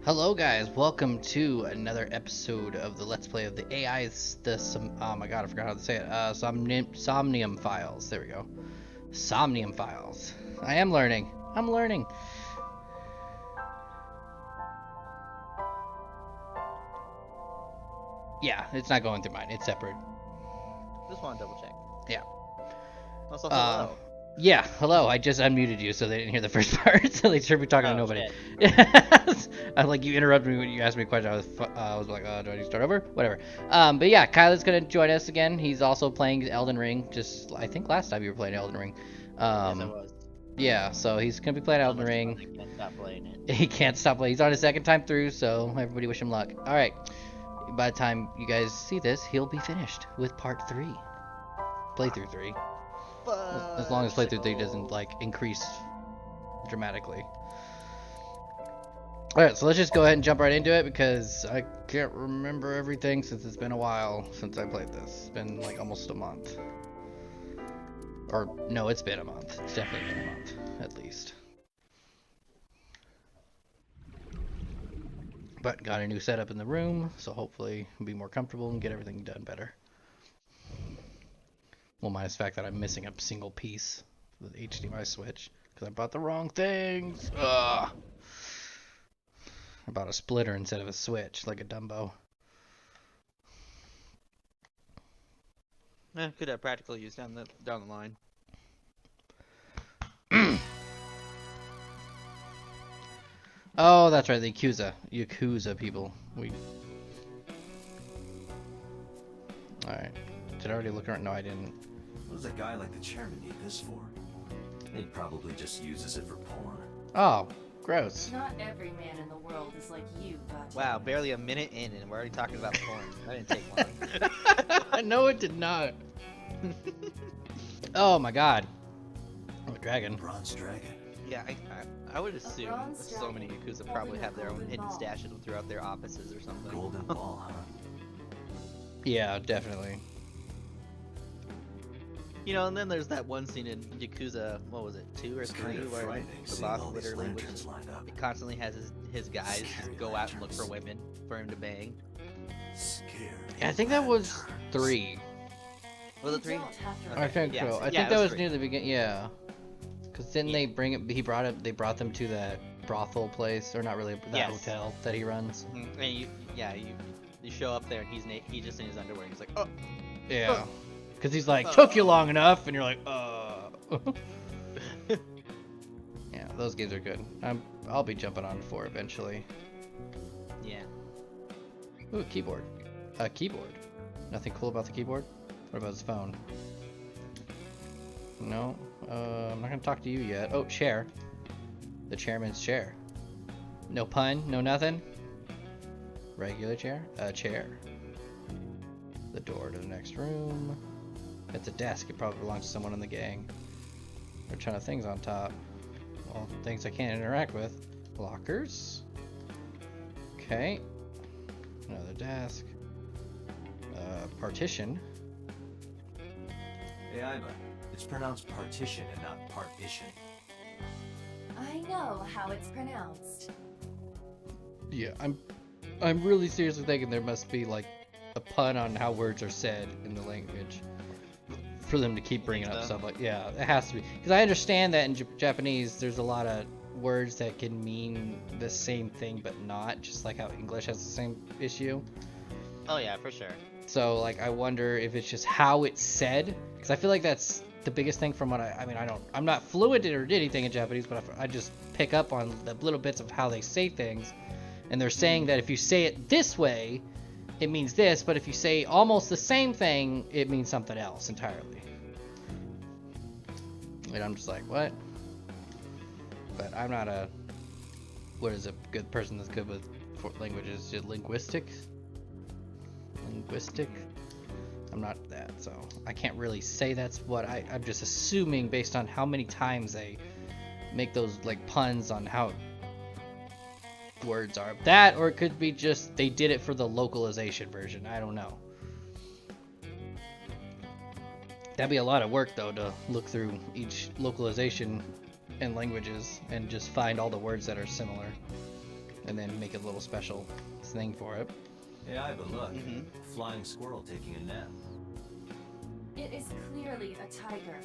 Hello guys, welcome to another episode of the Let's Play of the AI's oh my god, I forgot how to say it. Somnium files. There we go. Somnium files. I am learning. I'm learning. Yeah, it's not going through mine. It's separate. Just want to double check. Yeah. Also, hello. Yeah, hello. I just unmuted you so they didn't hear the first part, so they should be talking to nobody. I like you interrupted me when you asked me a question. I was like, do I need to start over? Whatever. But yeah, Kyla's gonna join us again. He's also playing Elden Ring. Just I think last time you were playing Elden Ring. Yes, I was. Yeah, so he's gonna be playing So Elden much Ring. fun, I can't stop playing it. He can't stop playing. He's on his second time through, so everybody wish him luck. All right. By the time you guys see this, he'll be finished with part 3, playthrough 3. As long as playthrough 3 doesn't like increase dramatically. Alright, so let's just go ahead and jump right into it because I can't remember everything since it's been a while since I played this. It's been like almost a month. Or no, it's been a month. It's definitely been a month, at least. But got a new setup in the room, so hopefully I'll be more comfortable and get everything done better. Well, minus the fact that I'm missing a single piece with the HDMI switch because I bought the wrong things. Ugh. I bought a splitter instead of a switch, like a Dumbo. Could have practical use down the line. Oh, that's right, the Yakuza people. Alright. Did I already look around? No, I didn't. What does a guy like the chairman need this for? He probably just uses it for porn. Oh, gross. Not every man in the world is like you, Gotcha. Wow, barely a minute in and we're already talking about porn. That didn't take long. No, it did not. Oh my god. Oh, a dragon. Bronze dragon. Yeah, I would assume that so many Yakuza probably have their own hidden stashes throughout their offices or something. Golden ball, huh? Yeah, definitely. You know, and then there's that one scene in Yakuza, what was it, 2 or 3, where the boss literally constantly has his guys go out and look for women for him to bang. Yeah, I think that was 3. Was it 3? I think yeah. so. I Yeah, think that was 3. near the beginning. Yeah. Because then they bring it. They brought them to that brothel place, or not really that hotel that he runs. Mm-hmm. And you show up there and he's just in his underwear. And he's like, oh. Yeah. Because he's like, took you long enough, and you're like, Yeah, those games are good. I'll be jumping on 4 eventually. Yeah. Ooh, keyboard. A keyboard. Nothing cool about the keyboard? What about his phone? No. I'm not gonna talk to you yet. Oh, chair. The chairman's chair. No pun, no nothing. Regular chair? A chair. The door to the next room. It's a desk. It probably belongs to someone in the gang. There are a ton of things on top. Well, things I can't interact with. Lockers. Okay. Another desk. Partition. Hey, Iva. It's pronounced partition and not partition. I know how it's pronounced. Yeah, I'm really seriously thinking there must be like a pun on how words are said in the language for them to keep bringing up stuff like, yeah, it has to be, because I understand that in Japanese there's a lot of words that can mean the same thing but not, just like how English has the same issue. Oh yeah, for sure. So like I wonder if it's just how it's said, because I feel like that's the biggest thing from what I'm not fluent or did anything in Japanese, but I just pick up on the little bits of how they say things, and they're saying that if you say it this way it means this, but if you say almost the same thing it means something else entirely. And I'm just like, what? But I'm not a good person that's good with languages. Just linguistic. I'm not that, so I can't really say that's what I'm just assuming based on how many times they make those like puns on how words are. That, or it could be just they did it for the localization version. I don't know. That'd be a lot of work though, to look through each localization and languages and just find all the words that are similar. and then make a little special thing for it. Hey, Iva, look. Mhm. A flying squirrel taking a nap. It is clearly a tiger.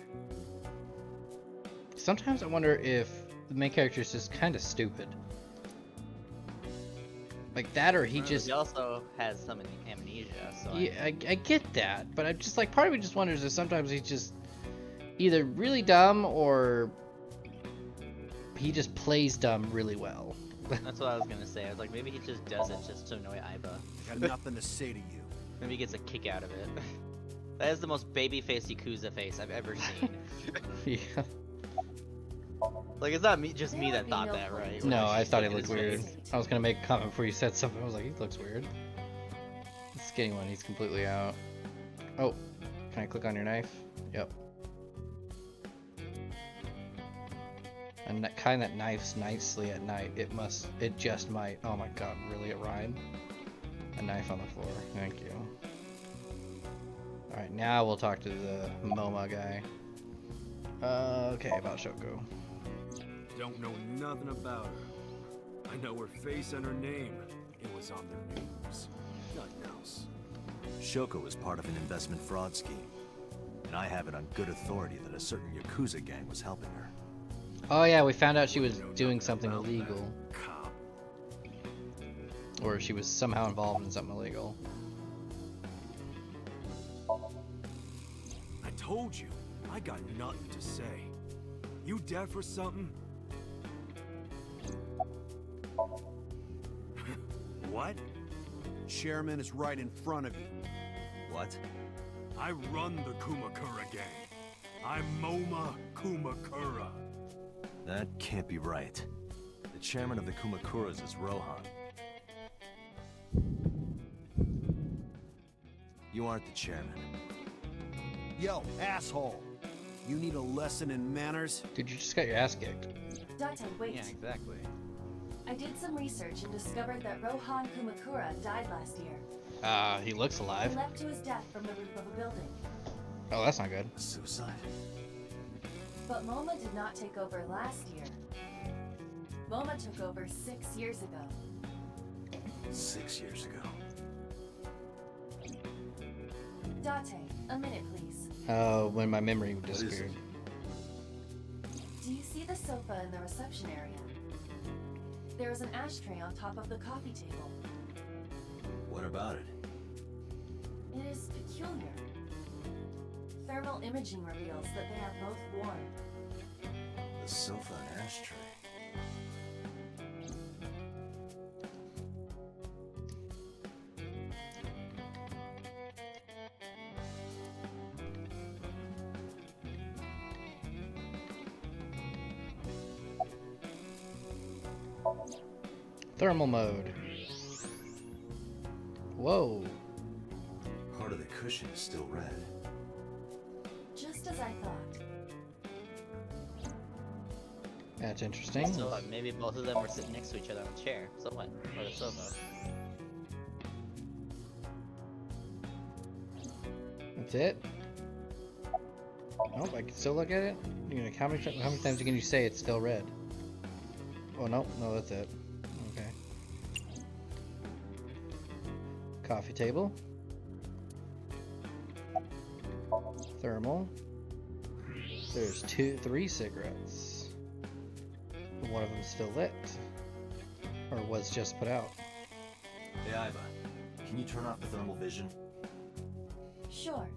Sometimes I wonder if the main character is just kind of stupid. Like that, or he just... He also has some amnesia, so Yeah, I get that, but I just like part of me just wonders if sometimes he's just either really dumb or he just plays dumb really well. that's what I was gonna say. I was like, maybe he just does it just to annoy Iva. Got nothing to say to you. Maybe he gets a kick out of it. That is the most baby-faced Yakuza face I've ever seen. Yeah. Like, it's not me, just me There that would be thought no that, point. right? No, When I she's thought he looking looked at his weird. face. I was gonna make a comment before you said something. I was like, he looks weird. The skinny one, he's completely out. Oh, can I click on your knife? Yep. And that kind that knifes nicely at night. It just might. Oh my god, really, it rhymed? A knife on the floor. Thank you. Alright, now we'll talk to the MoMA guy. Okay, about Shoko. Don't know nothing about her. I know her face and her name. It was on the news. Nothing else. Shoko was part of an investment fraud scheme. And I have it on good authority that a certain Yakuza gang was helping her. Oh yeah, we found out she was Know doing nothing something about illegal. that cop. Or she was somehow involved in something illegal. I told you, I got nothing to say. You deaf or something? What? Chairman is right in front of you. What? I run the Kumakura gang. I'm Moma Kumakura. That can't be right. The chairman of the Kumakuras is Rohan. You aren't the chairman. Yo, asshole! You need a lesson in manners? Dude, you just got your ass kicked. Date, wait. Yeah, exactly. I did some research and discovered that Rohan Kumakura died last year. He looks He alive. leapt to his death from the roof of a building. Oh, that's not good. Suicide? But MoMA did not take over last year. MoMA took over 6 years ago. 6 years ago. Date, a minute please. When my memory disappeared. Do you see the sofa in the reception area? There is an ashtray on top of the coffee table. What about it? It is peculiar. Thermal imaging reveals that they are both warm. The sofa and ashtray. Thermal mode. Whoa. Part of the cushion is still red. Just as I thought. That's interesting. So maybe both of them were sitting next to each other on a chair, somewhat, or the sofa. That's it? Nope, I can still look at it? You know, how many times can you say it's still red? Oh, no, that's it. Okay. Coffee table. Thermal. There's 3 cigarettes. One of them's still lit. Or was just put out. Hey, Iva. Can you turn off the thermal vision? Sure.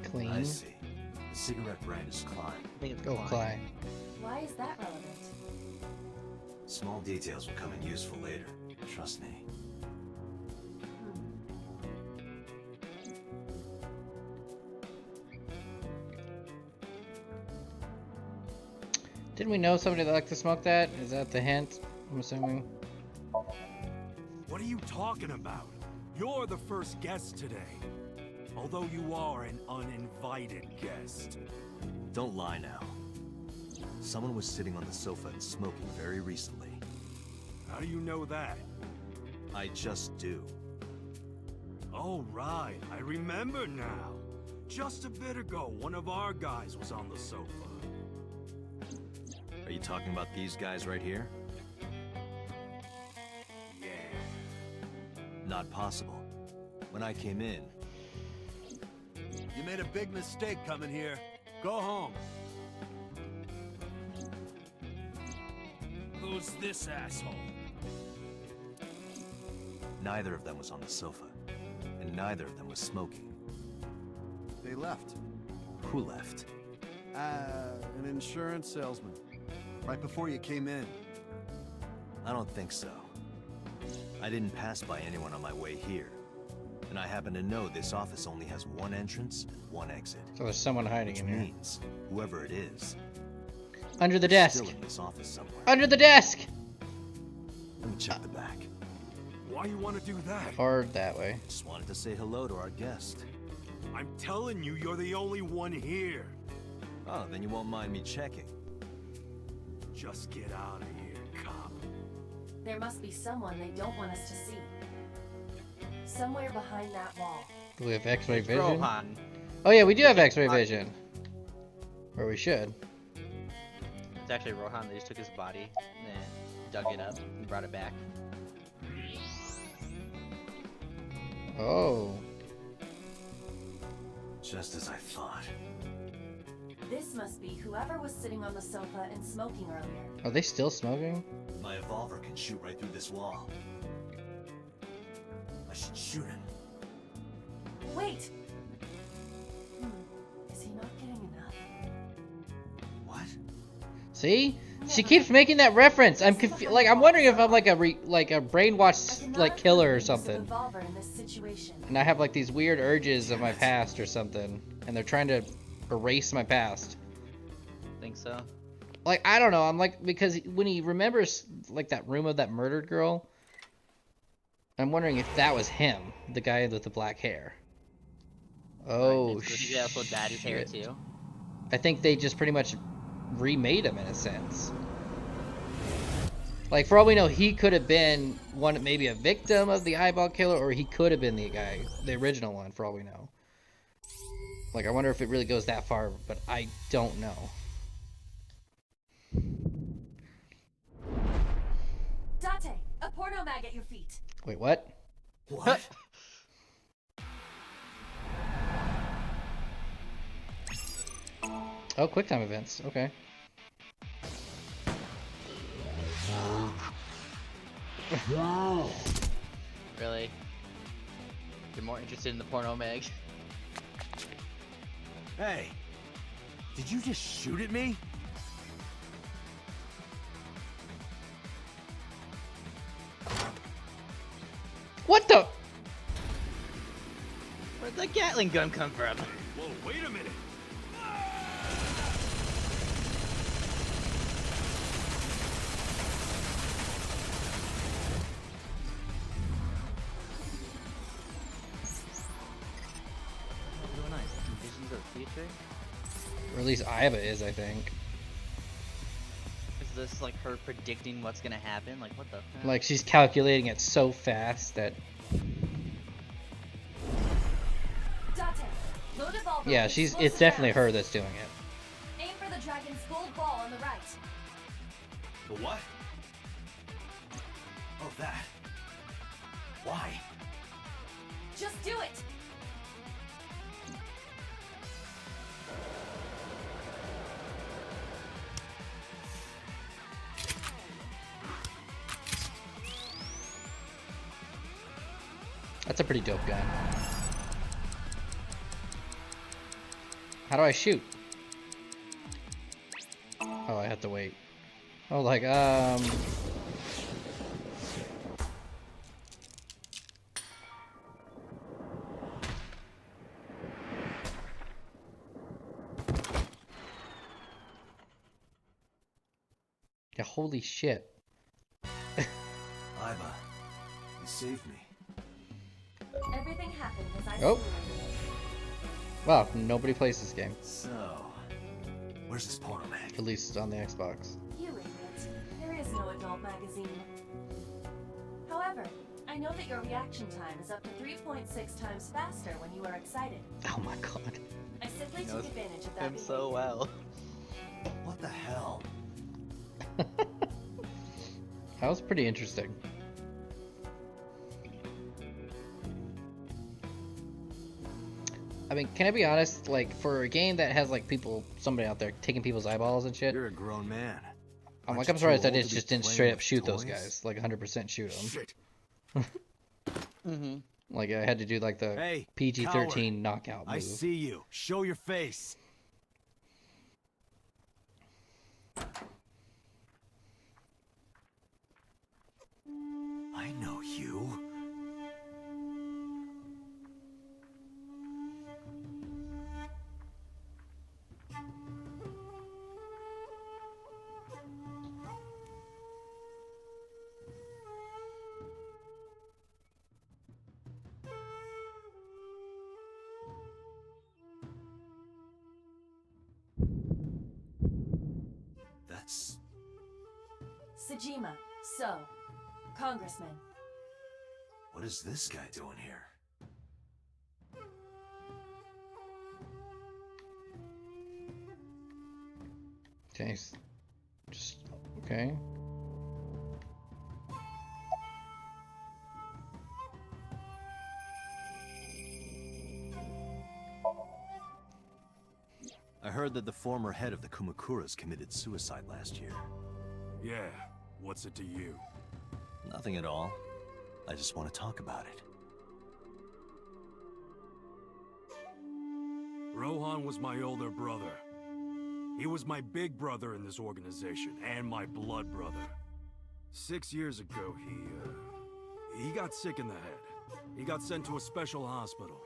Clean. I see. The cigarette brand is Klein. I think it's Oh, Clyde. Why is that relevant? Small details will come in useful later. Trust me. Didn't we know somebody that liked to smoke that? Is that the hint? I'm assuming. What are you talking about? You're the first guest today. Although you are an uninvited guest. Don't lie now. Someone was sitting on the sofa and smoking very recently. How do you know that? I just do. Oh, right. I remember now. Just a bit ago, one of our guys was on the sofa. Are you talking about these guys right here? Yeah. Not possible. When I came in, You made a big mistake coming here. Go home. Who's this asshole? neither of them was on the sofa, and neither of them was smoking. They left. Who left? An insurance salesman. Right before you came in. I don't think so. I didn't pass by anyone on my way here. And I happen to know this office only has one entrance and one exit. So there's someone hiding Which in here. means, whoever it is, Under the is desk. still in this office somewhere. Under the desk! Let me check the back. Why you want to do that? Or that way. Just wanted to say hello to our guest. I'm telling you, you're the only one here. Oh, then you won't mind me checking. Just get out of here, cop. There must be someone they don't want us to see. Somewhere behind that wall. Do we have X-ray It's vision? Rohan. Oh yeah, we do have X-ray vision. Or we should. It's actually Rohan. They just took his body and dug it up and brought it back. Oh. Just as I thought. This must be whoever was sitting on the sofa and smoking earlier. Are they still smoking? My evolver can shoot right through this wall. I should shoot him. Wait! Is he not getting enough? What? See? She keeps making that reference. I'm confused. Like I'm wondering if I'm like a brainwashed like killer or something. In this situation. And I have like these weird urges of my past or something, and they're trying to erase my past. Think so? Like I don't know. I'm like because when he remembers like that room of that murdered girl, I'm wondering if that was him, the guy with the black hair. Oh Right, he also dyed his hair shit. too. I think they just pretty much remade him in a sense. Like for all we know, he could have been maybe a victim of the eyeball killer, or he could have been the guy, the original one. For all we know. Like I wonder if it really goes that far, but I don't know. Date, a porno mag at your feet. Wait, what? What? Oh, QuickTime events. Okay. Really? You're more interested in the porno mag? Hey! Did you just shoot at me? What the? Where'd the Gatling gun come from? Whoa, wait a minute. What's going on? Visions of the future? Or at least Iva is, I think. Is this like her predicting what's gonna happen? Like what the? Heck? Like she's calculating it so fast that. Date, load evolver Yeah, with she's. explosive It's definitely her rounds. that's doing it. Aim for the dragon's gold ball on the right. The what? Oh, that. Why? Just do it. That's a pretty dope gun. How do I shoot? Oh, I have to wait. Oh, like, Yeah, holy shit. Iva, you saved me. Everything happened as I Oh. simulated. Wow, nobody plays this game. So, where's this porno mag? At least it's on the Xbox. You idiot. There is no adult magazine. However, I know that your reaction time is up to 3.6 times faster when you are excited. Oh my god. I simply Knows took advantage of that him behavior. so well. What the hell? That was pretty interesting. I mean, can I be honest? Like, for a game that has like somebody out there taking people's eyeballs and shit, You're a grown man. I'm Aren't like, you I'm surprised too I old to be just didn't playing straight up with shoot those toys? guys, like 100% shoot them. Shit. Mm-hmm. Like I had to do like the Hey, PG-13 coward. knockout move. I see you. Show your face. I know you. That's... Sejima, so, Congressman. What is this guy doing here? Okay, just okay. I heard that the former head of the Kumakuras committed suicide last year. Yeah, what's it to you? Nothing at all. I just want to talk about it. Rohan was my older brother. He was my big brother in this organization, and my blood brother. 6 years ago, he got sick in the head. He got sent to a special hospital.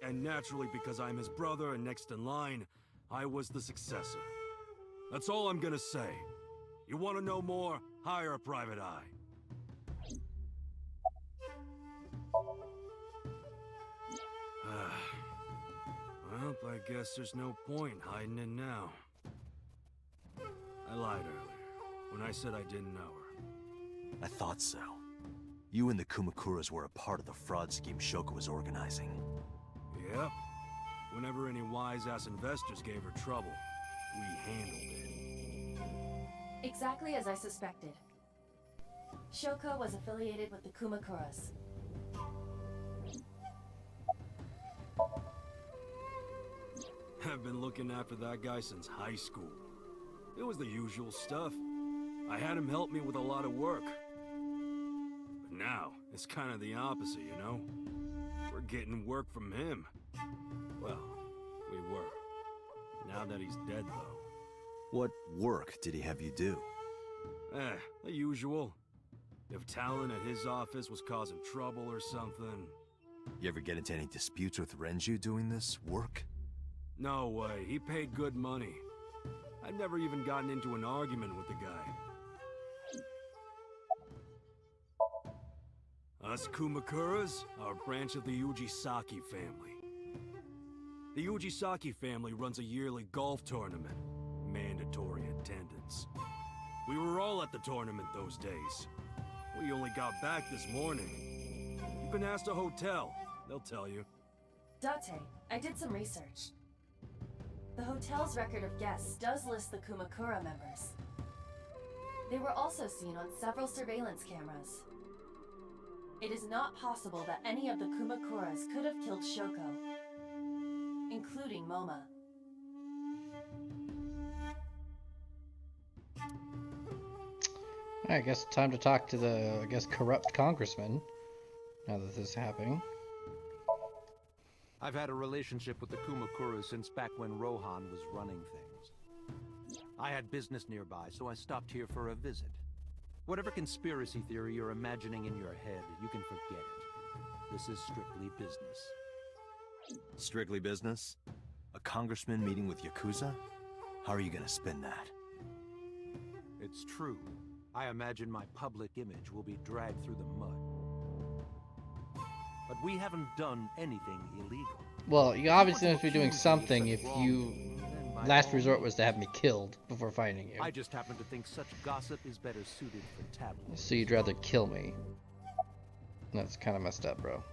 And naturally, because I'm his brother and next in line, I was the successor. That's all I'm gonna say. You want to know more? Hire a private eye. Well, I guess there's no point hiding it now. I lied earlier, when I said I didn't know her. I thought so. You and the Kumakuras were a part of the fraud scheme Shoko was organizing. Yep. Whenever any wise-ass investors gave her trouble, we handled it. Exactly as I suspected. Shoko was affiliated with the Kumakuras. I've been looking after that guy since high school. It was the usual stuff. I had him help me with a lot of work. But now, it's kind of the opposite, you know? We're getting work from him. Well, we were. Now that he's dead, though. What work did he have you do? The usual. If Talon at his office was causing trouble or something... You ever get into any disputes with Renju doing this work? No way, he paid good money. I'd never even gotten into an argument with the guy. Us Kumakuras are a branch of the Ujisaki family. The Ujisaki family runs a yearly golf tournament. Mandatory attendance. We were all at the tournament those days. We only got back this morning. You can ask the hotel. They'll tell you. Date, I did some research. The hotel's record of guests does list the Kumakura members. They were also seen on several surveillance cameras. It is not possible that any of the Kumakuras could have killed Shoko, including Moma. I guess time to talk to the, corrupt congressman. Now that this is happening. I've had a relationship with the Kumakura since back when Rohan was running things. I had business nearby, so I stopped here for a visit. Whatever conspiracy theory you're imagining in your head, you can forget it. This is strictly business. Strictly business? A congressman meeting with Yakuza? How are you gonna spin that? It's true. I imagine my public image will be dragged through the mud. But we haven't done anything illegal. Well, you obviously must be doing something if you... Last resort was to have me killed before finding you. I just happen to think such gossip is better suited for tabloids. So you'd rather kill me. That's kind of messed up, bro.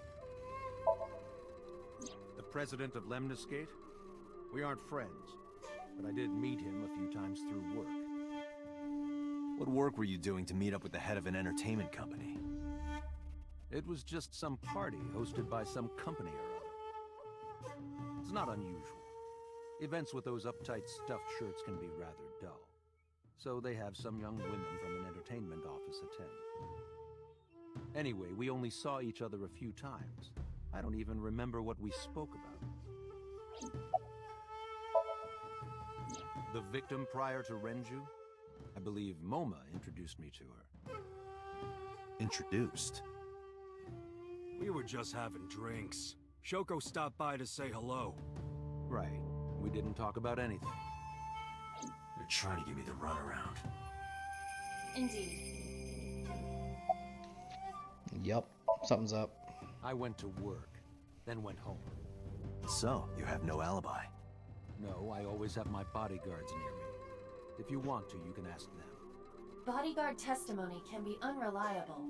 The president of Lemniscate? We aren't friends, but I did meet him a few times through work. What work were you doing to meet up with the head of an entertainment company? It was just some party hosted by some company or other. It's not unusual. Events with those uptight stuffed shirts can be rather dull. So they have some young women from an entertainment office attend. Anyway, we only saw each other a few times. I don't even remember what we spoke about. The victim prior to Renju? I believe Moma introduced me to her. Introduced? We were just having drinks. Shoko stopped by to say hello. Right. We didn't talk about anything. They're trying to give me the runaround. Indeed. Yup, something's up. I went to work, then went home. So, you have no alibi? No, I always have my bodyguards near me. If you want to, you can ask them. Bodyguard testimony can be unreliable.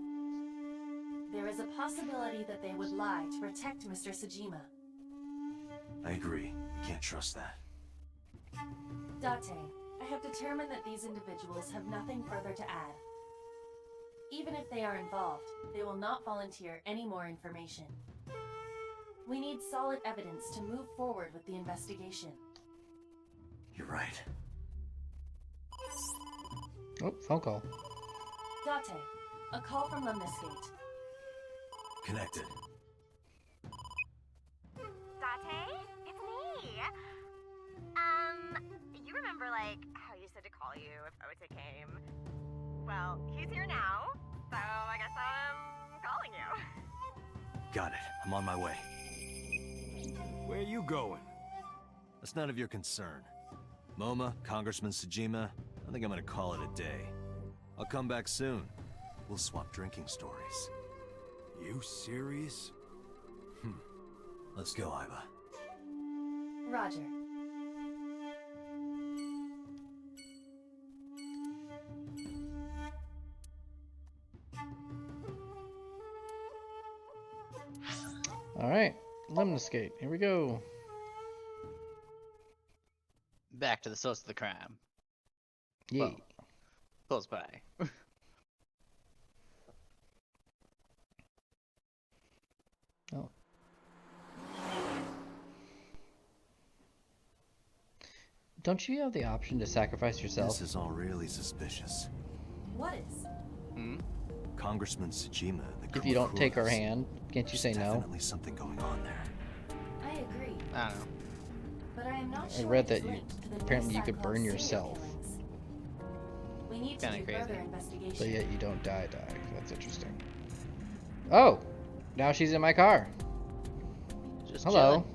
There is a possibility that they would lie to protect Mr. Sajima. I agree. We can't trust that. Date, I have determined that these individuals have nothing further to add. Even if they are involved, they will not volunteer any more information. We need solid evidence to move forward with the investigation. You're right. Oh, phone call. Date, a call from Lemniscate. Connected. Date, it's me. You remember, like, how you said to call you if Ota came? Well, he's here now, so I guess I'm calling you. Got it. I'm on my way. Where are you going? That's none of your concern. Moma, Congressman Sajima, I think I'm gonna call it a day. I'll come back soon. We'll swap drinking stories. You serious? Let's go, Iva. Roger. Alright, Lemniscate. Here we go. Back to the source of the crime. Yay. Well, close by. Oh. Don't you have the option to sacrifice yourself? This is all really suspicious. What is? Congressman Sajima and the If you don't take her Kumakuras. hand, can't you There's say no? definitely something going on there. I agree, I don't know. but I am not I sure read it is that you- linked to the apparently you new could burn Cyclops yourself. serial killings. We need to Kinda do crazy. further investigation. But yet you don't die. That's interesting. Oh! Now she's in my car. Just Hello.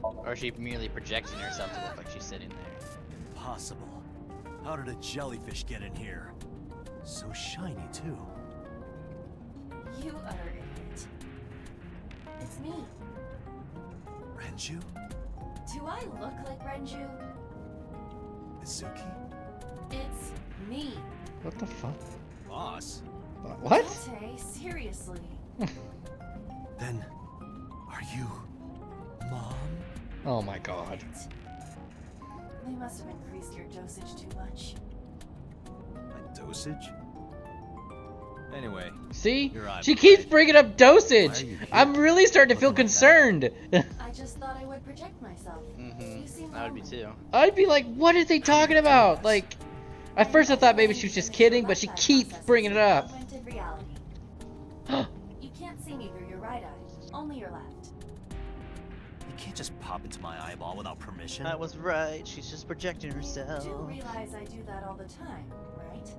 chilling. Or is she merely projecting herself to look like she's sitting there? Impossible. How did a jellyfish get in here? So shiny, too. You utter idiot. It's me. Renju? Do I look like Renju? Mizuki? It's me. What the fuck? Boss? What? Date, seriously. Then, are you... Mom? Oh my god. They must have increased your dosage too much. My dosage? Anyway, See? You're right, She right. keeps bringing up Why dosage! are you here? I'm really starting to feel Looking like that. concerned. I just thought I would project myself. You seem I would be lonely. too. I'd be like, what are they talking about? Like, at first I thought maybe she was just kidding, but she keeps bringing it up. Augmented reality. You can't see me through your right eye, only your left. You can't just pop into my eyeball without permission. I was right. She's just projecting You herself. do realize I do that all the time, right?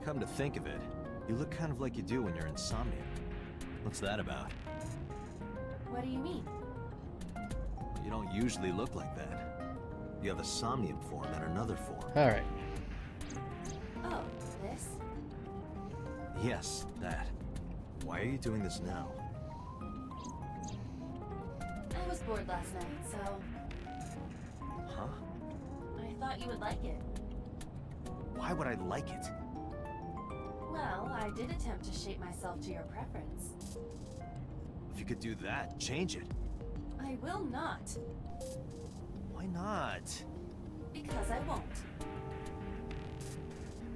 Come to think of it, you look kind of like you do when you're in Somnium. What's that about? What do you mean? You don't usually look like that. You have a Somnium form and another form. Alright. Oh, this? Yes, that. Why are you doing this now? I was bored last night, so Huh? I thought you would like it. Why would I like it? Well, I did attempt to shape myself to your preference. If you could do that, change it. I will not. Why not? Because I won't.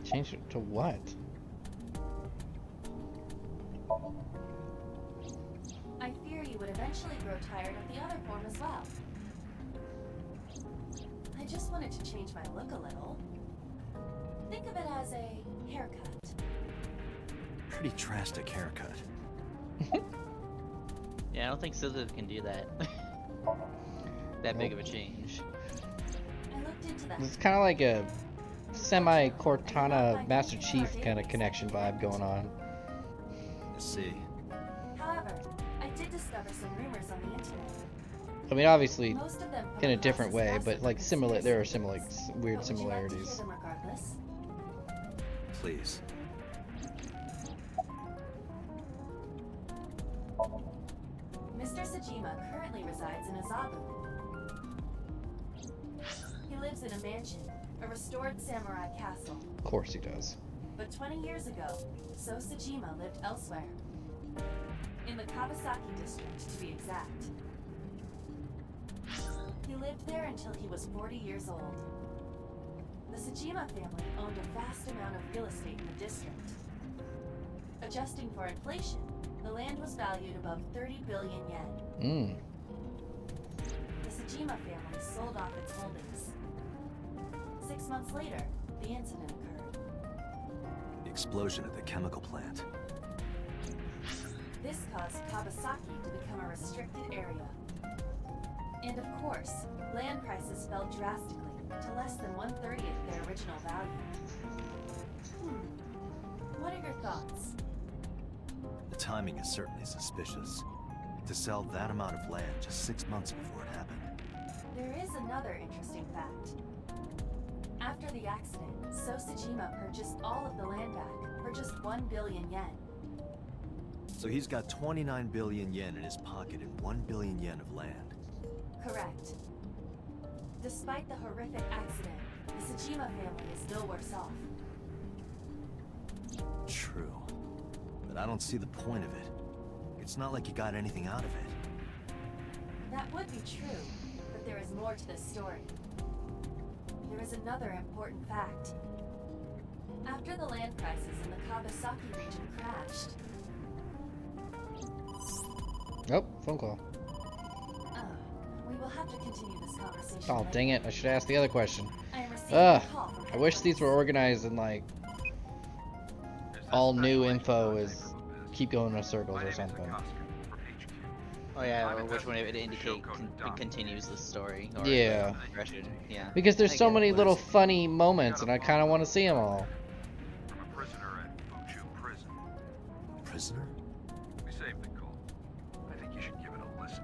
Change it to what? I fear you would eventually grow tired of the other form as well. I just wanted to change my look a little. Think of it as a haircut. Pretty drastic haircut. Yeah, I don't think Scissors can do that. That big of a change. I looked into that. It's kind of like a semi-Cortana Master Chief kind of connection vibe going on. I see. However, I did discover some rumors on the internet. I mean, obviously, Most of them in a different way, but like similar. There are similar, weird But would you like to hear similarities. them regardless? Please. Mr. Sajima currently resides in Azabu. He lives in a mansion, a restored samurai castle. Of course he does. But 20 years ago, So Sajima lived elsewhere. In the Kawasaki district, to be exact. He lived there until he was 40 years old. The Sajima family owned a vast amount of real estate in the district. Adjusting for inflation, the land was valued above 30 billion yen. The Sajima family sold off its holdings. 6 months later, the incident occurred. The explosion at the chemical plant. This caused Kawasaki to become a restricted area. And of course, land prices fell drastically to less than 1/30 their original value. What are your thoughts? The timing is certainly suspicious. To sell that amount of land just 6 months before it happened. There is another interesting fact. After the accident, So Sajima purchased all of the land back for just 1 billion yen. So he's got 29 billion yen in his pocket and 1 billion yen of land. Correct. Despite the horrific accident, the Sajima family is no worse off. True. But I don't see the point of it. It's not like you got anything out of it. That would be true, but there is more to this story. There is another important fact. After the land prices in the Kawasaki region crashed... Oh, phone call. we will have to continue this conversation Oh, later. dang it. I should ask the other question. I am receiving Ugh. a call from I wish these were organized and like all new info is keep going in circles or something. Oh yeah, or which one it would indicate it continues the story. Or Yeah. the progression. Yeah. Because there's I so get it. many little funny moments and I kind of want to see them all. From a prisoner at Fuchu Prison. Prisoner? We saved the call. I think you should give it a listen.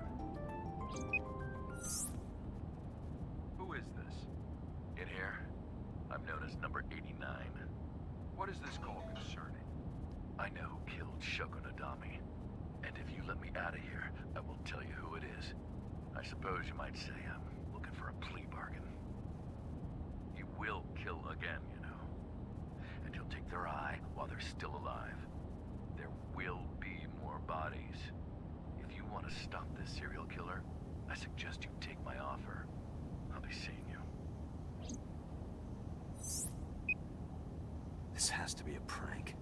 Who is this? In here, I'm known as number 89. What is this call concerning? I know who killed Shogunadami. And if you let me out of here, I will tell you who it is. I suppose you might say I'm looking for a plea bargain. You will kill again, you know. And you'll take their eye while they're still alive. There will be more bodies. If you want to stop this serial killer, I suggest you take my offer. I'll be seeing you. This has to be a prank.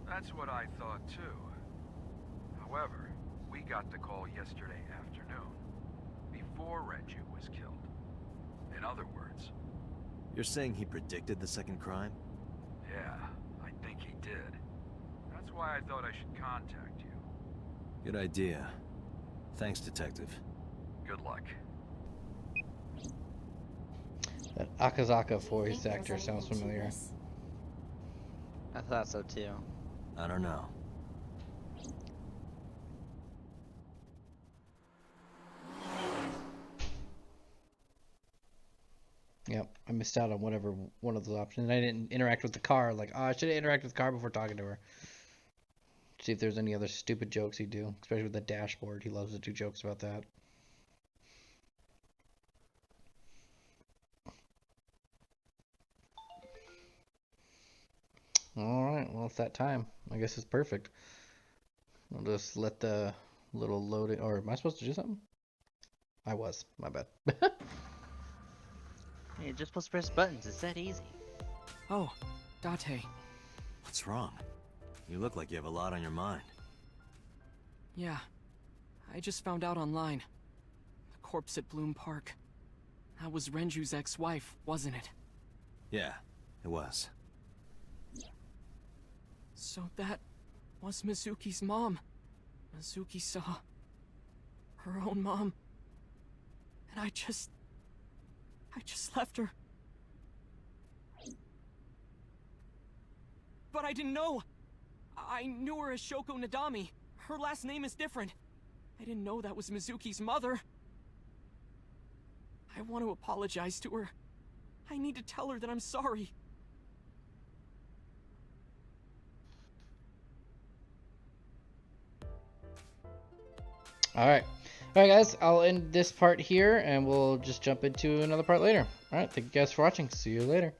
That's what I thought too. However, we got the call yesterday afternoon, before Renju was killed. In other words, You're saying he predicted the second crime? yeah, I think he did. That's why I thought I should contact you. Good idea. Thanks, Detective. Good luck. That Akazaka Do you voice think there's actor sounds anything to familiar. this? I thought so too. I don't know. Yep, I missed out on whatever one of those options. I didn't interact with the car. Like, oh, I should have interacted with the car before talking to her. See if there's any other stupid jokes he'd do, especially with the dashboard. He loves to do jokes about that. All right, well, it's that time. I guess it's perfect. We'll just let the little loading. Or am I supposed to do something? I was. My bad. You're just supposed to press buttons. It's that easy. Oh, Date. What's wrong? You look like you have a lot on your mind. Yeah. I just found out online. The corpse at Bloom Park. That was Renju's ex-wife, wasn't it? Yeah, it was. So that was Mizuki's mom. Mizuki saw her own mom. And I just left her. But I didn't know. I knew her as Shoko Nadami. Her last name is different. I didn't know that was Mizuki's mother. I want to apologize to her. I need to tell her that I'm sorry. Alright. Alright guys, I'll end this part here and we'll just jump into another part later. Alright, thank you guys for watching. See you later.